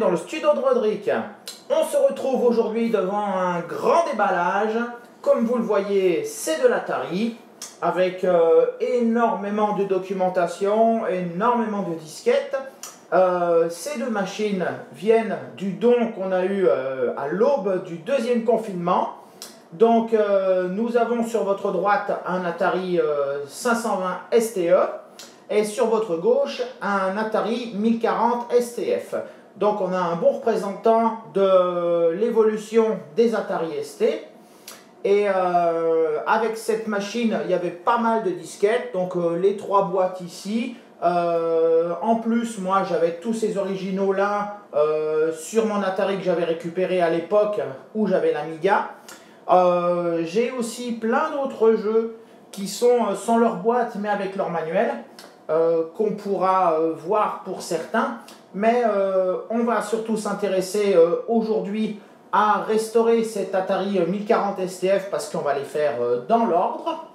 dans le studio de Roderick. On se retrouve aujourd'hui devant un grand déballage. Comme vous le voyez, c'est de l'Atari, avec énormément de documentation, énormément de disquettes. Ces deux machines viennent du don qu'on a eu à l'aube du deuxième confinement. Donc nous avons sur votre droite un Atari 520 STE et sur votre gauche un Atari 1040 STF. Donc on a un bon représentant de l'évolution des Atari ST. Et avec cette machine, il y avait pas mal de disquettes, donc les trois boîtes ici. En plus, moi j'avais tous ces originaux là sur mon Atari que j'avais récupéré à l'époque où j'avais l'Amiga. J'ai aussi plein d'autres jeux qui sont sans leur boîte mais avec leur manuel, qu'on pourra voir pour certains. Mais on va surtout s'intéresser aujourd'hui à restaurer cet Atari 1040 STF parce qu'on va les faire dans l'ordre.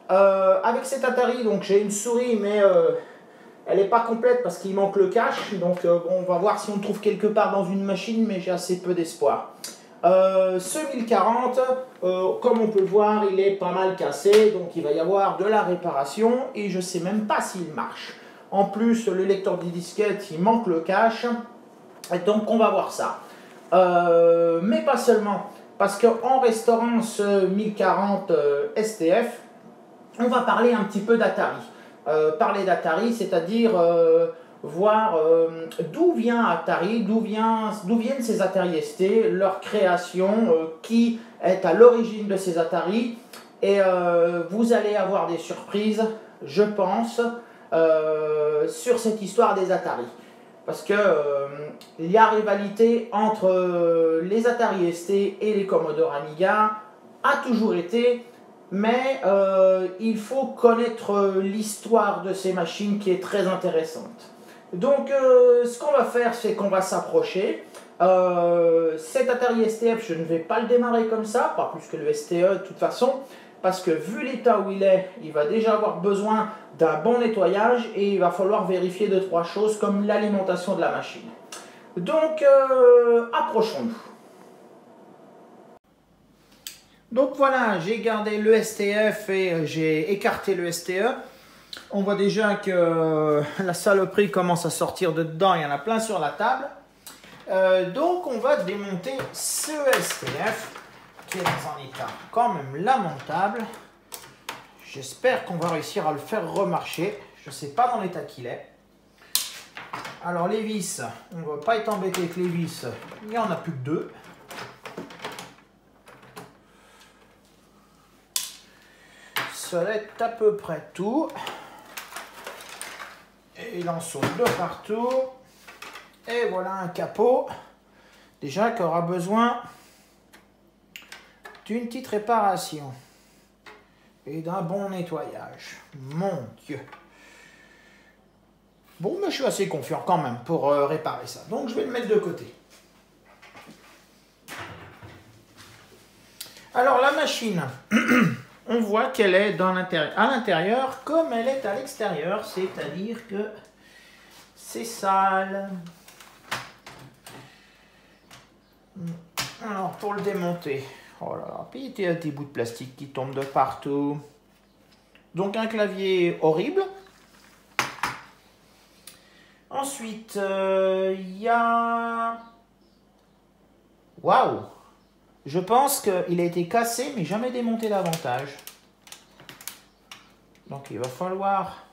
Avec cet Atari, donc j'ai une souris mais elle n'est pas complète parce qu'il manque le cache. Donc bon, on va voir si on le trouve quelque part dans une machine, mais j'ai assez peu d'espoir. Ce 1040, comme on peut le voir, il est pas mal cassé, donc il va y avoir de la réparation et je sais même pas s'il marche. En plus, le lecteur de disquette, il manque le cache, et donc on va voir ça. Mais pas seulement, parce qu'en restaurant ce 1040 STF, on va parler un petit peu d'Atari. Parler d'Atari, c'est-à-dire voir d'où vient Atari, d'où viennent ces Atari ST, leur création, qui est à l'origine de ces Atari. Et vous allez avoir des surprises, je pense, sur cette histoire des Atari. Parce que il y a rivalité entre les Atari ST et les Commodore Amiga, a toujours été. Mais il faut connaître l'histoire de ces machines qui est très intéressante. Donc ce qu'on va faire, c'est qu'on va s'approcher. Cet Atari STF, je ne vais pas le démarrer comme ça, pas plus que le STE de toute façon, parce que vu l'état où il va déjà avoir besoin d'un bon nettoyage et il va falloir vérifier 2-3 choses comme l'alimentation de la machine. Donc approchons-nous. Donc voilà, j'ai gardé le STF et j'ai écarté le STE. On voit déjà que la saloperie commence à sortir de dedans, il y en a plein sur la table. Donc on va démonter ce STF qui est dans un état quand même lamentable. J'espère qu'on va réussir à le faire remarcher. Je ne sais pas dans l'état qu'il est. Alors les vis, on ne va pas être embêté avec les vis, il n'y en a plus que 2. Ça est à peu près tout. Et il en saute de partout. Et voilà un capot. Déjà qui aura besoin d'une petite réparation. Et d'un bon nettoyage. Mon Dieu. Bon, mais je suis assez confiant quand même pour réparer ça. Donc je vais le mettre de côté. Alors la machine... On voit qu'elle est à l'intérieur comme elle est à l'extérieur, c'est-à-dire que c'est sale. Alors pour le démonter, oh là là, puis il y a des bouts de plastique qui tombent de partout. Donc un clavier horrible. Ensuite, il y a... Waouh! Je pense qu'il a été cassé, mais jamais démonté davantage. Donc il va falloir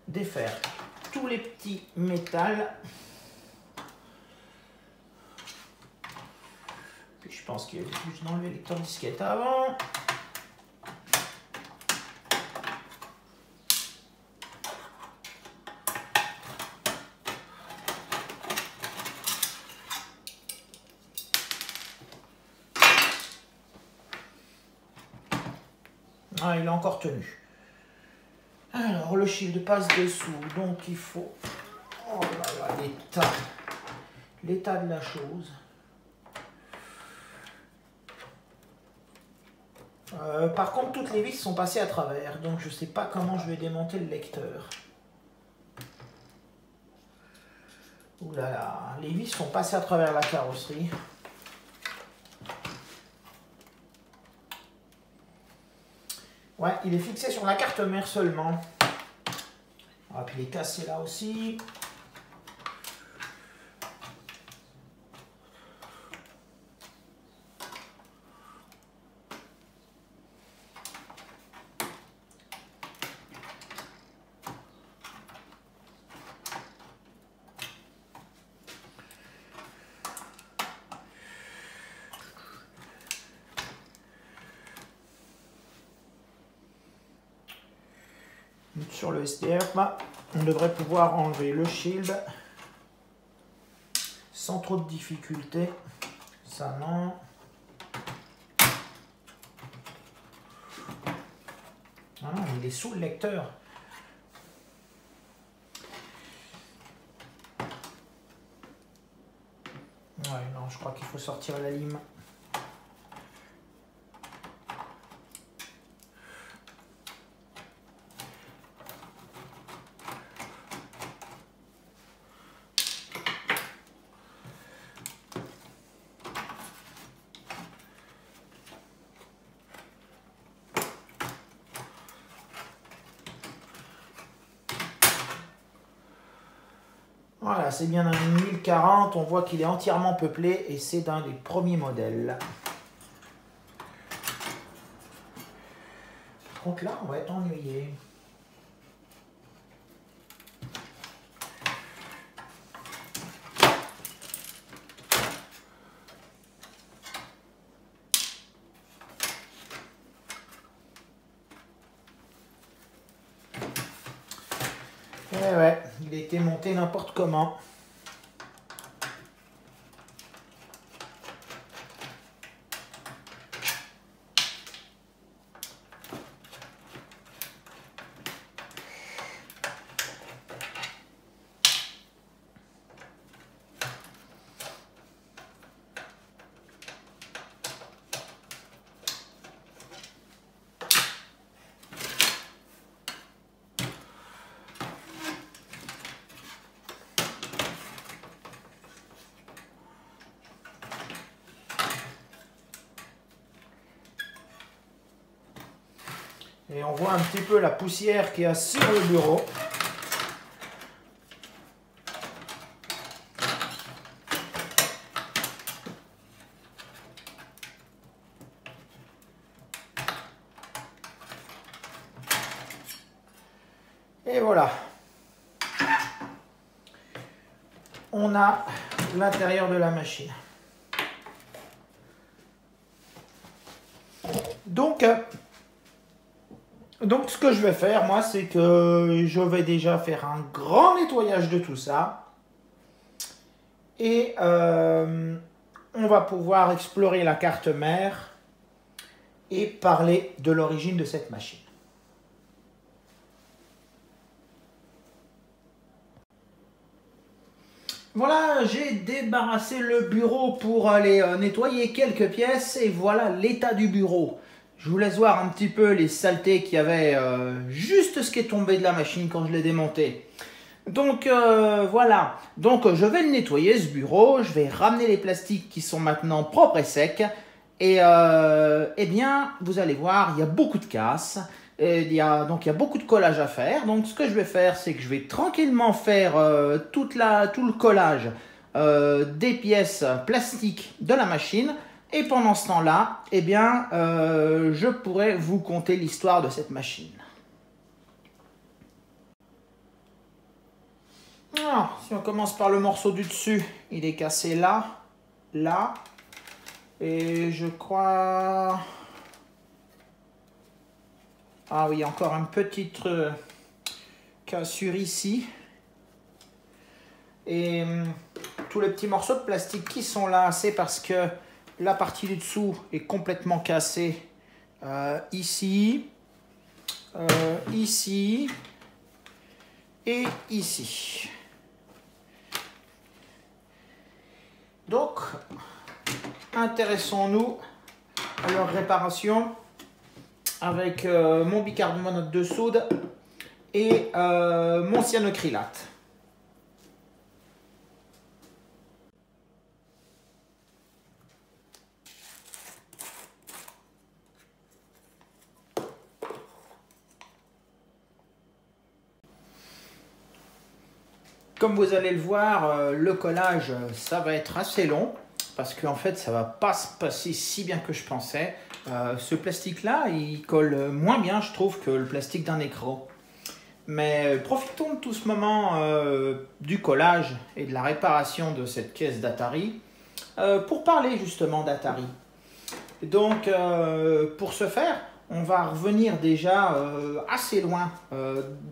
défaire tous les petits métals. Puis je pense qu'il y a juste d'enlever le lecteur disquette avant. Ah, il a encore tenu. Alors, le shield passe dessous, donc il faut... Oh là là, l'état de la chose. Par contre, toutes les vis sont passées à travers, donc je ne sais pas comment je vais démonter le lecteur. Ouh là là, les vis sont passées à travers la carrosserie. Ouais, il est fixé sur la carte mère seulement. Ah, puis il est cassé là aussi. Sur le SDF, on devrait pouvoir enlever le shield sans trop de difficultés. Ça non. Ah non, il est sous le lecteur. Ouais, non, je crois qu'il faut sortir la lime. Voilà, c'est bien un 1040, on voit qu'il est entièrement peuplé et c'est d'un des premiers modèles. Donc là, on va être ennuyé. Eh ouais, il a été monté n'importe comment. Et on voit un petit peu la poussière qu'il y a sur le bureau. Et voilà. On a l'intérieur de la machine. Donc, ce que je vais faire, moi, c'est que je vais déjà faire un grand nettoyage de tout ça. Et on va pouvoir explorer la carte mère et parler de l'origine de cette machine. Voilà, j'ai débarrassé le bureau pour aller nettoyer quelques pièces et voilà l'état du bureau. Je vous laisse voir un petit peu les saletés qu'il y avait, juste ce qui est tombé de la machine quand je l'ai démonté. Donc voilà, donc je vais le nettoyer ce bureau, je vais ramener les plastiques qui sont maintenant propres et secs. Et eh bien, vous allez voir, il y a beaucoup de casse. Et il y a beaucoup de collage à faire. Donc ce que je vais faire, c'est que je vais tranquillement faire tout le collage des pièces plastiques de la machine. Et pendant ce temps-là, eh bien, je pourrai vous conter l'histoire de cette machine. Alors, si on commence par le morceau du dessus, il est cassé là, là. Et je crois... Ah oui, encore une petite cassure ici. Et tous les petits morceaux de plastique qui sont là, c'est parce que la partie du dessous est complètement cassée. Ici, ici et ici. Donc, intéressons-nous à leur réparation avec mon bicarbonate de soude et mon cyanocrylate. Comme vous allez le voir, le collage, ça va être assez long parce qu'en fait, ça va pas se passer si bien que je pensais. Ce plastique-là, il colle moins bien, je trouve, que le plastique d'un écran. Mais profitons de tout ce moment du collage et de la réparation de cette caisse d'Atari pour parler justement d'Atari. Donc, pour ce faire, on va revenir déjà assez loin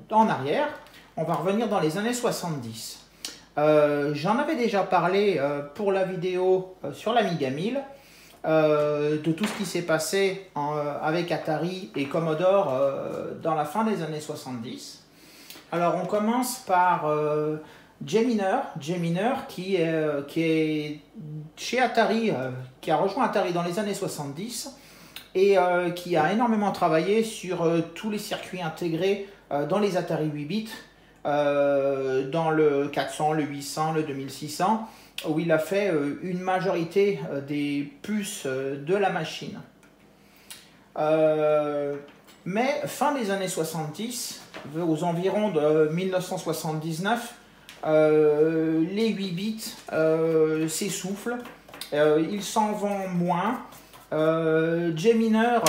en arrière. On va revenir dans les années 70. J'en avais déjà parlé pour la vidéo sur l'Amiga 1000, de tout ce qui s'est passé avec Atari et Commodore dans la fin des années 70. Alors on commence par J-Miner qui est chez Atari, qui a rejoint Atari dans les années 70 et qui a énormément travaillé sur tous les circuits intégrés dans les Atari 8 bits, dans le 400, le 800, le 2600, où il a fait une majorité des puces de la machine. Mais fin des années 70, aux environs de 1979, les 8 bits s'essoufflent, ils s'en vont moins. J-Miner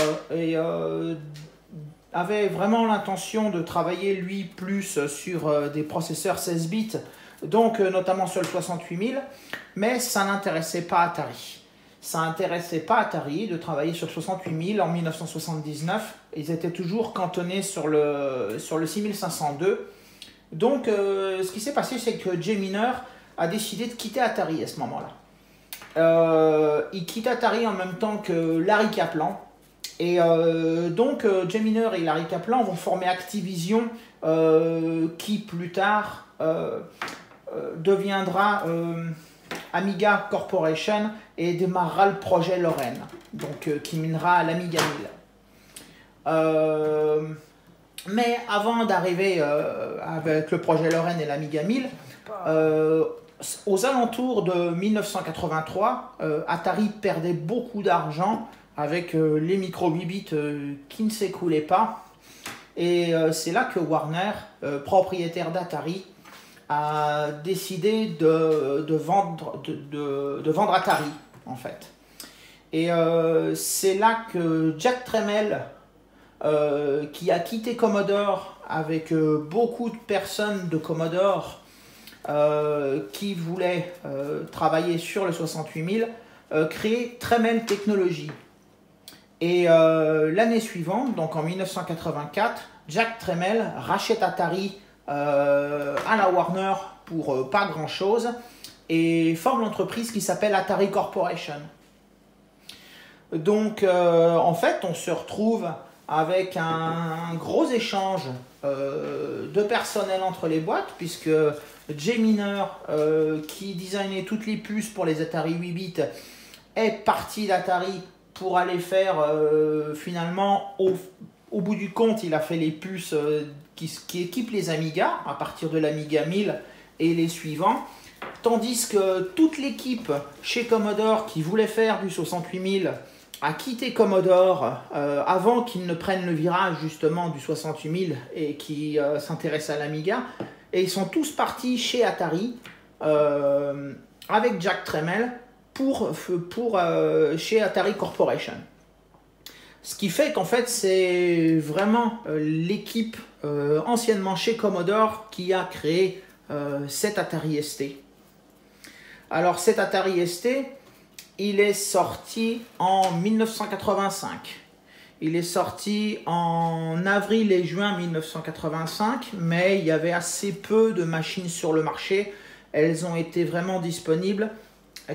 avait vraiment l'intention de travailler lui plus sur des processeurs 16 bits, donc notamment sur le 68000, mais ça n'intéressait pas Atari. Ça n'intéressait pas Atari de travailler sur le 68000 en 1979, ils étaient toujours cantonnés sur le 6502. Donc ce qui s'est passé, c'est que J-Miner a décidé de quitter Atari à ce moment-là. Il quitte Atari en même temps que Larry Kaplan. Et donc J-Miner et Larry Kaplan vont former Activision, qui plus tard deviendra Amiga Corporation et démarrera le projet Lorraine, donc qui mènera à l'Amiga 1000. Mais avant d'arriver avec le projet Lorraine et l'Amiga 1000, aux alentours de 1983, Atari perdait beaucoup d'argent avec les micro 8 bits qui ne s'écoulaient pas. Et c'est là que Warner, propriétaire d'Atari, a décidé de vendre Atari, en fait. Et c'est là que Jack Tramiel, qui a quitté Commodore avec beaucoup de personnes de Commodore qui voulaient travailler sur le 68000, crée Tramiel Technologies. Et l'année suivante, donc en 1984, Jack Tramiel rachète Atari à la Warner pour pas grand chose et forme l'entreprise qui s'appelle Atari Corporation. Donc en fait on se retrouve avec un gros échange de personnel entre les boîtes, puisque J-Miner, qui designait toutes les puces pour les Atari 8 bits, est parti d'Atari pour aller faire finalement, au bout du compte, il a fait les puces qui équipent les Amiga à partir de l'Amiga 1000 et les suivants, tandis que toute l'équipe chez Commodore qui voulait faire du 68000 a quitté Commodore avant qu'ils ne prennent le virage justement du 68000 et qui s'intéressent à l'Amiga, et ils sont tous partis chez Atari avec Jack Tramiel pour chez Atari Corporation. Ce qui fait qu'en fait c'est vraiment l'équipe anciennement chez Commodore qui a créé cet Atari ST. Alors cet Atari ST, il est sorti en 1985. Il est sorti en avril et juin 1985, mais il y avait assez peu de machines sur le marché. Elles ont été vraiment disponibles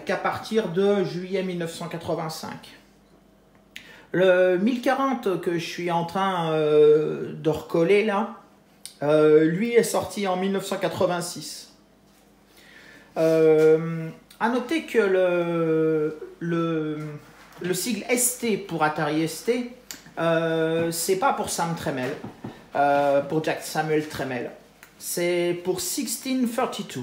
qu'à partir de juillet 1985. Le 1040 que je suis en train de recoller là, lui est sorti en 1986. À noter que le sigle ST pour Atari ST, c'est pas pour Sam Tramiel, pour Jack Samuel Tramiel, c'est pour 1632,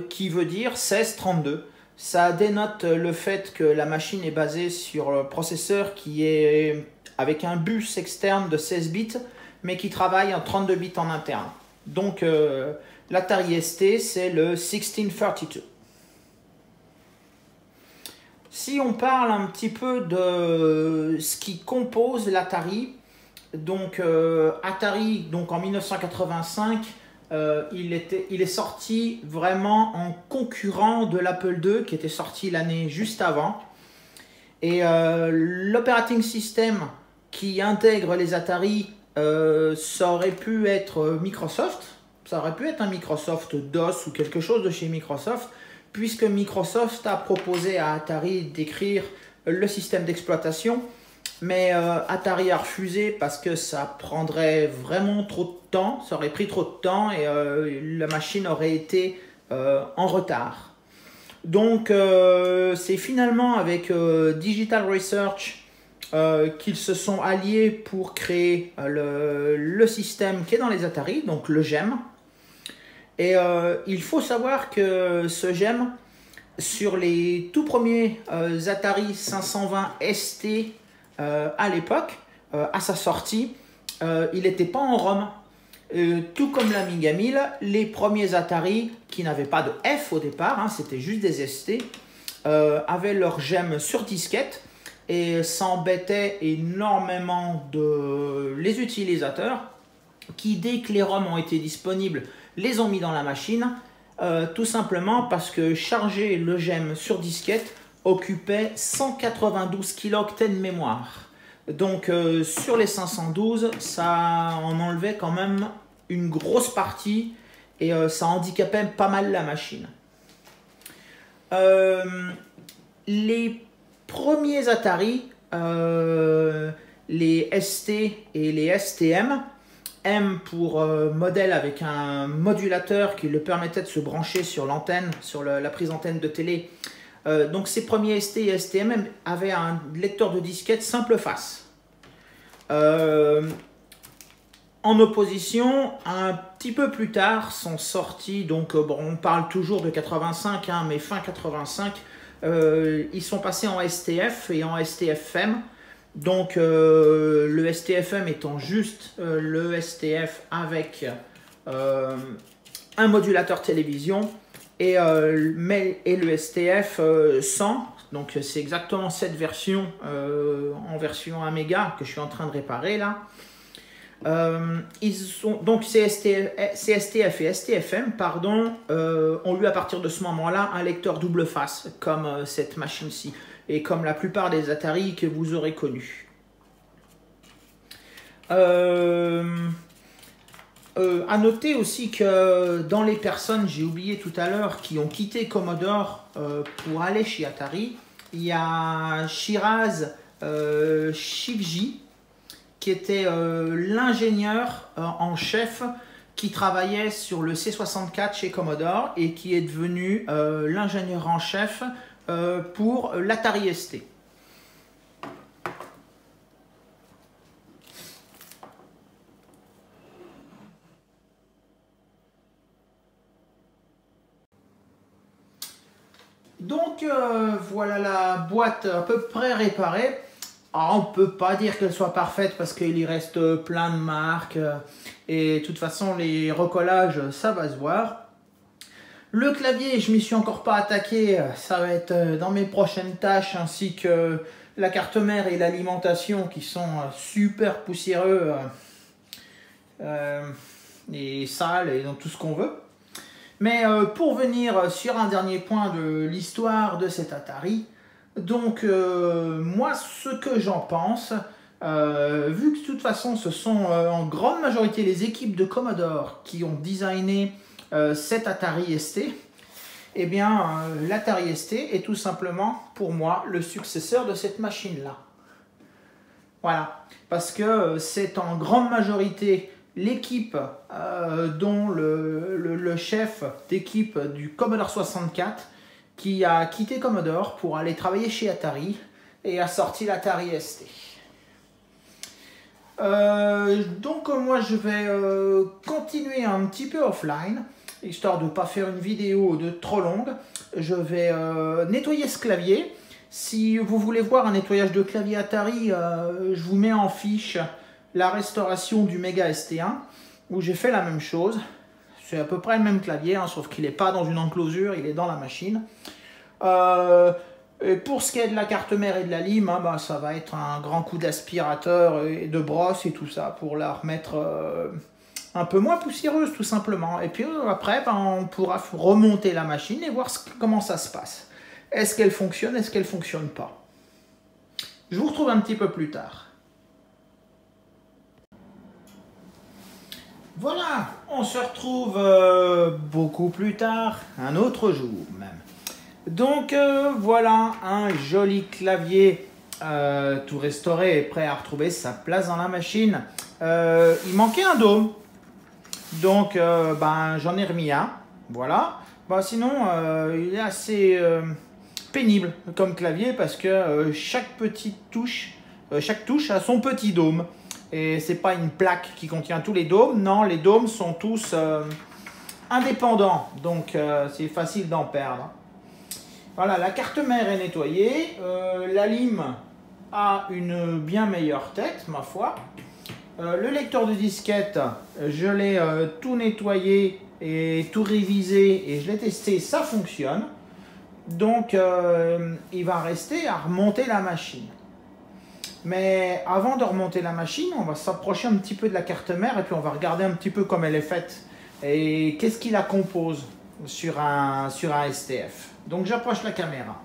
qui veut dire 1632. Ça dénote le fait que la machine est basée sur le processeur qui est avec un bus externe de 16 bits, mais qui travaille en 32 bits en interne. Donc L'Atari ST, c'est le 1632. Si on parle un petit peu de ce qui compose l'Atari, donc Atari, donc en 1985, il est sorti vraiment en concurrent de l'Apple II qui était sorti l'année juste avant. Et l'operating system qui intègre les Atari, ça aurait pu être Microsoft. Ça aurait pu être un Microsoft DOS ou quelque chose de chez Microsoft, puisque Microsoft a proposé à Atari d'écrire le système d'exploitation. Mais Atari a refusé parce que ça prendrait vraiment trop de temps, ça aurait pris trop de temps et la machine aurait été en retard. Donc c'est finalement avec Digital Research qu'ils se sont alliés pour créer le système qui est dans les Atari, donc le GEM. Et il faut savoir que ce GEM, sur les tout premiers Atari 520 ST à l'époque, à sa sortie, il n'était pas en ROM. Tout comme l'Amiga 1000, les premiers Atari qui n'avaient pas de F au départ, hein, c'était juste des ST, avaient leur GEM sur disquette et ça embêtait énormément les utilisateurs qui, dès que les ROM ont été disponibles, les ont mis dans la machine, tout simplement parce que charger le GEM sur disquette occupait 192 kilooctets de mémoire. Donc sur les 512, ça en enlevait quand même une grosse partie et ça handicapait pas mal la machine. Les premiers Atari, les ST et les STM, M pour modèle avec un modulateur qui le permettait de se brancher sur l'antenne, sur la prise antenne de télé. Donc ces premiers ST et STM avaient un lecteur de disquette simple face. En opposition, un petit peu plus tard sont sortis, donc bon, on parle toujours de 85, hein, mais fin 85, ils sont passés en STF et en STFM. Donc le STFM étant juste le STF avec un modulateur télévision et le STF 100. Donc c'est exactement cette version en version Amiga que je suis en train de réparer là. Donc ces STF et STFM pardon, ont eu à partir de ce moment-là un lecteur double face comme cette machine-ci et comme la plupart des Atari que vous aurez connus. À noter aussi que dans les personnes, j'ai oublié tout à l'heure, qui ont quitté Commodore pour aller chez Atari, il y a Shiraz Shivji, qui était l'ingénieur en chef qui travaillait sur le C64 chez Commodore et qui est devenu l'ingénieur en chef pour l'Atari ST. Donc voilà la boîte à peu près réparée. Alors, on ne peut pas dire qu'elle soit parfaite parce qu'il y reste plein de marques et de toute façon les recollages ça va se voir. Le clavier, je m'y suis encore pas attaqué, ça va être dans mes prochaines tâches, ainsi que la carte mère et l'alimentation qui sont super poussiéreux et sales et dans tout ce qu'on veut. Mais pour venir sur un dernier point de l'histoire de cet Atari, donc moi ce que j'en pense, vu que de toute façon ce sont en grande majorité les équipes de Commodore qui ont designé cet Atari ST, eh bien l'Atari ST est tout simplement pour moi le successeur de cette machine là. Voilà, parce que c'est en grande majorité l'équipe dont le chef d'équipe du Commodore 64 qui a quitté Commodore pour aller travailler chez Atari et a sorti l'Atari ST. Donc moi je vais continuer un petit peu offline, histoire de ne pas faire une vidéo de trop longue. Je vais nettoyer ce clavier. Si vous voulez voir un nettoyage de clavier Atari, je vous mets en fiche la restauration du Mega ST1, où j'ai fait la même chose c'est à peu près le même clavier, hein, sauf qu'il n'est pas dans une enclosure, il est dans la machine. Et pour ce qui est de la carte mère et de la lime, hein, bah, ça va être un grand coup d'aspirateur et de brosse et tout ça pour la remettre un peu moins poussiéreuse tout simplement. Et puis après, bah, on pourra remonter la machine et voir comment ça se passe. Est-ce qu'elle fonctionne, est-ce qu'elle ne fonctionne pas? Je vous retrouve un petit peu plus tard. Voilà, on se retrouve beaucoup plus tard, un autre jour même. Donc voilà un joli clavier tout restauré et prêt à retrouver sa place dans la machine. Il manquait un dôme, donc ben, j'en ai remis un, voilà. Ben, sinon il est assez pénible comme clavier parce que chaque touche a son petit dôme. Et c'est pas une plaque qui contient tous les dômes, non, les dômes sont tous indépendants, donc c'est facile d'en perdre. Voilà, la carte mère est nettoyée, la lime a une bien meilleure tête, ma foi. Le lecteur de disquette, je l'ai tout nettoyé et tout révisé et je l'ai testé, ça fonctionne. Donc il va rester à remonter la machine. Mais avant de remonter la machine, on va s'approcher un petit peu de la carte mère et puis on va regarder un petit peu comme elle est faite et qu'est-ce qui la compose sur un STF. Donc j'approche la caméra.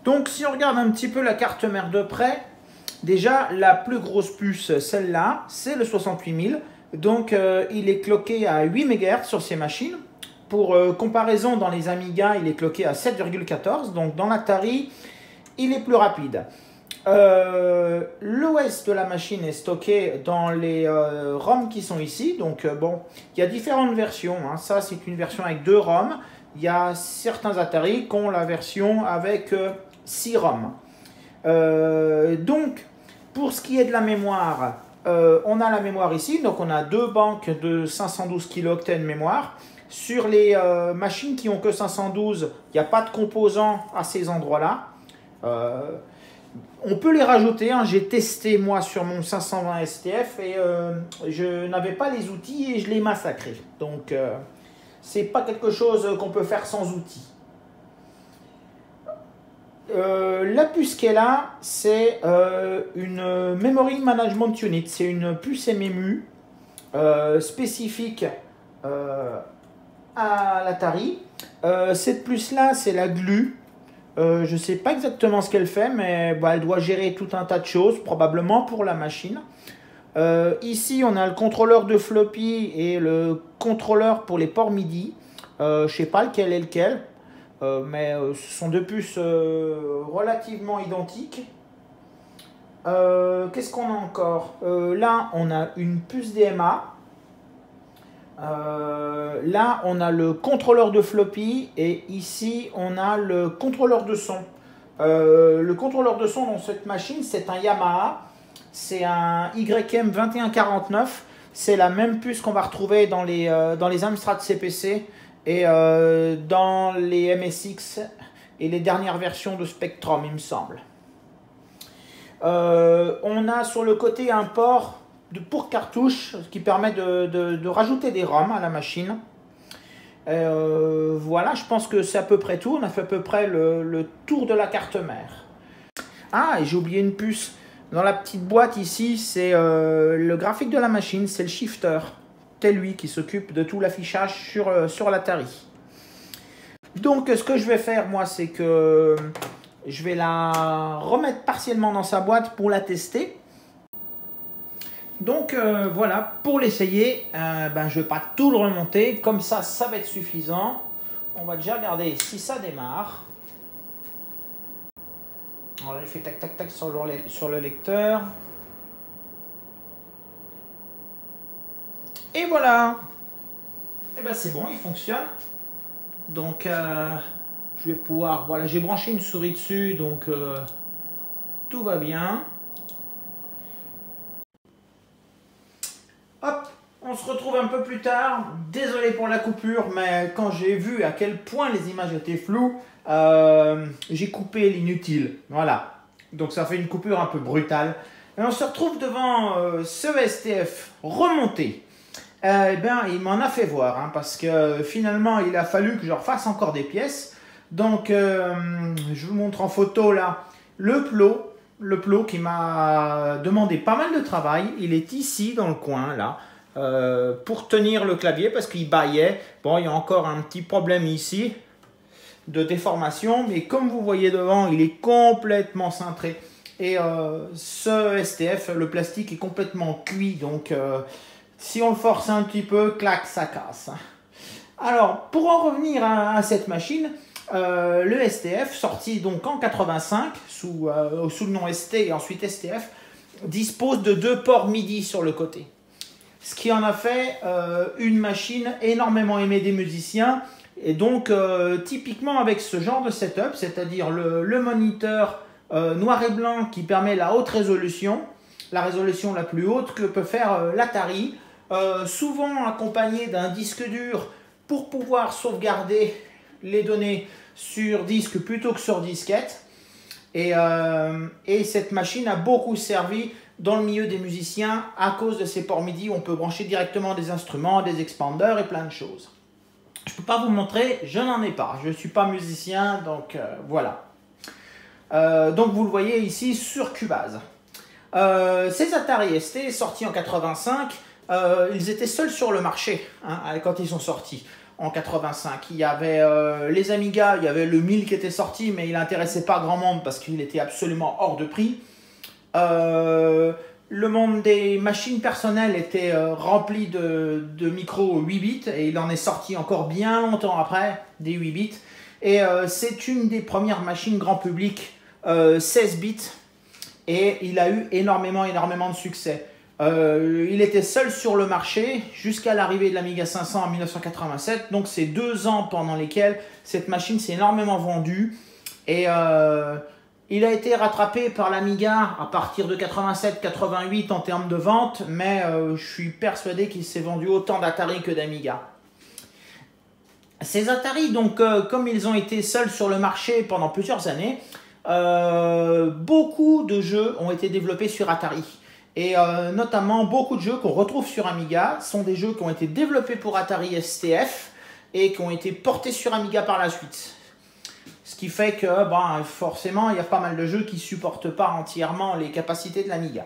Donc si on regarde un petit peu la carte mère de près, déjà la plus grosse puce, celle-là, c'est le 68000. Donc il est cloqué à 8 MHz sur ces machines. Pour comparaison, dans les Amiga, il est cloqué à 7,14. Donc dans l'Atari, il est plus rapide. L'OS de la machine est stocké dans les ROM qui sont ici. Donc bon, il y a différentes versions. Hein. Ça, c'est une version avec 2 ROM. Il y a certains Atari qui ont la version avec 6 ROM. Donc, pour ce qui est de la mémoire, on a la mémoire ici. Donc on a 2 banques de 512 kilooctets de mémoire. Sur les machines qui ont que 512, il n'y a pas de composants à ces endroits-là. On peut les rajouter, hein. J'ai testé moi sur mon 520 STF et je n'avais pas les outils et je les massacrés. Donc c'est pas quelque chose qu'on peut faire sans outils. La puce qu'elle a, c'est une Memory Management Unit. C'est une puce MMU spécifique à l'Atari. Cette puce-là, c'est la GLU. Je ne sais pas exactement ce qu'elle fait, mais bah, elle doit gérer tout un tas de choses, probablement pour la machine. Ici, on a le contrôleur de floppy et le contrôleur pour les ports MIDI. Je ne sais pas lequel est lequel, mais ce sont 2 puces relativement identiques. Qu'est-ce qu'on a encore? Là, on a une puce DMA. Là, on a le contrôleur de floppy et ici, on a le contrôleur de son. Le contrôleur de son dans cette machine, c'est un Yamaha. C'est un YM2149. C'est la même puce qu'on va retrouver dans les Amstrad CPC et dans les MSX et les dernières versions de Spectrum, il me semble. On a sur le côté un port pour cartouche, ce qui permet de rajouter des ROM à la machine. Voilà, je pense que c'est à peu près tout. On a fait à peu près le tour de la carte mère. Ah, et j'ai oublié une puce. Dans la petite boîte ici, c'est le graphique de la machine, c'est le shifter. C'est lui qui s'occupe de tout l'affichage sur l'Atari. Donc, ce que je vais faire, moi, c'est que je vais la remettre partiellement dans sa boîte pour la tester. Donc voilà, pour l'essayer, ben, je ne vais pas tout le remonter, comme ça va être suffisant. On va déjà regarder si ça démarre. Alors, je fais tac tac tac sur le lecteur. Et voilà. Et ben c'est bon, il fonctionne. Donc je vais pouvoir, voilà, j'ai branché une souris dessus, donc tout va bien. Hop, on se retrouve un peu plus tard. Désolé pour la coupure, mais quand j'ai vu à quel point les images étaient floues, j'ai coupé l'inutile. Voilà. Donc ça fait une coupure un peu brutale. Et on se retrouve devant ce STF remonté. Eh bien, il m'en a fait voir, hein, parce que finalement, il a fallu que je refasse encore des pièces. Donc, je vous montre en photo là le plot qui m'a demandé pas mal de travail. Il est ici dans le coin là, pour tenir le clavier parce qu'il bâillait. Bon, il y a encore un petit problème ici de déformation, mais comme vous voyez devant, il est complètement cintré. Et ce STF, le plastique est complètement cuit, donc si on le force un petit peu, clac, ça casse. Alors, pour en revenir à cette machine, le STF, sorti donc en 85, sous le nom ST et ensuite STF, dispose de 2 ports MIDI sur le côté. Ce qui en a fait une machine énormément aimée des musiciens. Et donc, typiquement avec ce genre de setup, c'est-à-dire le moniteur noir et blanc qui permet la haute résolution, la résolution la plus haute que peut faire l'Atari, souvent accompagné d'un disque dur pour pouvoir sauvegarder les données sur disque plutôt que sur disquette. Et cette machine a beaucoup servi dans le milieu des musiciens à cause de ces ports MIDI où on peut brancher directement des instruments, des expanders et plein de choses. Je ne peux pas vous montrer, je n'en ai pas. Je ne suis pas musicien, donc voilà. Donc vous le voyez ici sur Cubase. Ces Atari ST sortis en 85, ils étaient seuls sur le marché hein, quand ils sont sortis en 85. Il y avait les Amiga, il y avait le 1000 qui était sorti, mais il n'intéressait pas grand monde parce qu'il était absolument hors de prix. Le monde des machines personnelles était rempli de micros 8 bits et il en est sorti encore bien longtemps après des 8 bits. Et c'est une des premières machines grand public 16 bits et il a eu énormément de succès. Il était seul sur le marché jusqu'à l'arrivée de l'Amiga 500 en 1987. Donc c'est 2 ans pendant lesquels cette machine s'est énormément vendue et il a été rattrapé par l'Amiga à partir de 87-88 en termes de vente, mais je suis persuadé qu'il s'est vendu autant d'Atari que d'Amiga. Ces Atari, donc, comme ils ont été seuls sur le marché pendant plusieurs années, beaucoup de jeux ont été développés sur Atari. Et notamment, beaucoup de jeux qu'on retrouve sur Amiga sont des jeux qui ont été développés pour Atari STF et qui ont été portés sur Amiga par la suite. Ce qui fait que forcément, il y a pas mal de jeux qui ne supportent pas entièrement les capacités de l'Amiga.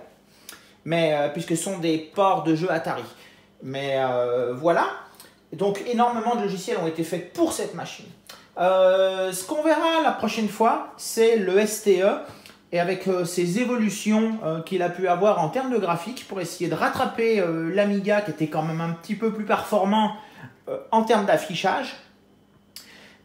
Mais puisque ce sont des ports de jeux Atari. Mais voilà. Donc énormément de logiciels ont été faits pour cette machine. Ce qu'on verra la prochaine fois, c'est le STE. Et avec ses évolutions qu'il a pu avoir en termes de graphique pour essayer de rattraper l'Amiga qui était quand même un petit peu plus performant en termes d'affichage.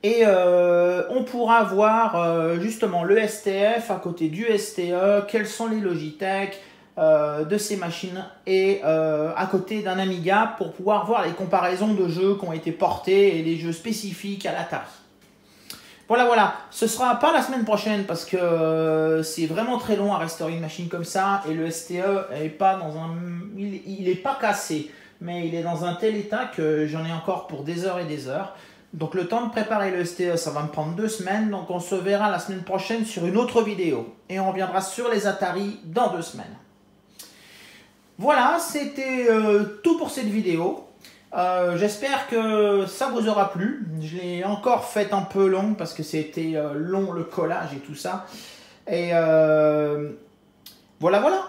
Et on pourra voir justement le STF à côté du STE, quels sont les Logitech de ces machines et à côté d'un Amiga pour pouvoir voir les comparaisons de jeux qui ont été portés et les jeux spécifiques à l'Atari. Voilà, ce sera pas la semaine prochaine parce que c'est vraiment très long à restaurer une machine comme ça et le STE est pas dans un... il est pas cassé, mais il est dans un tel état que j'en ai encore pour des heures et des heures. Donc le temps de préparer le STE, ça va me prendre 2 semaines, donc on se verra la semaine prochaine sur une autre vidéo. Et on reviendra sur les Atari dans 2 semaines. Voilà, c'était tout pour cette vidéo. J'espère que ça vous aura plu. Je l'ai encore fait un peu long parce que c'était long le collage et tout ça. Et voilà.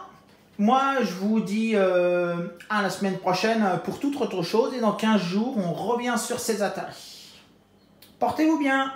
Moi, je vous dis à la semaine prochaine pour toute autre chose. Et dans 15 jours, on revient sur ces Atari. Portez-vous bien!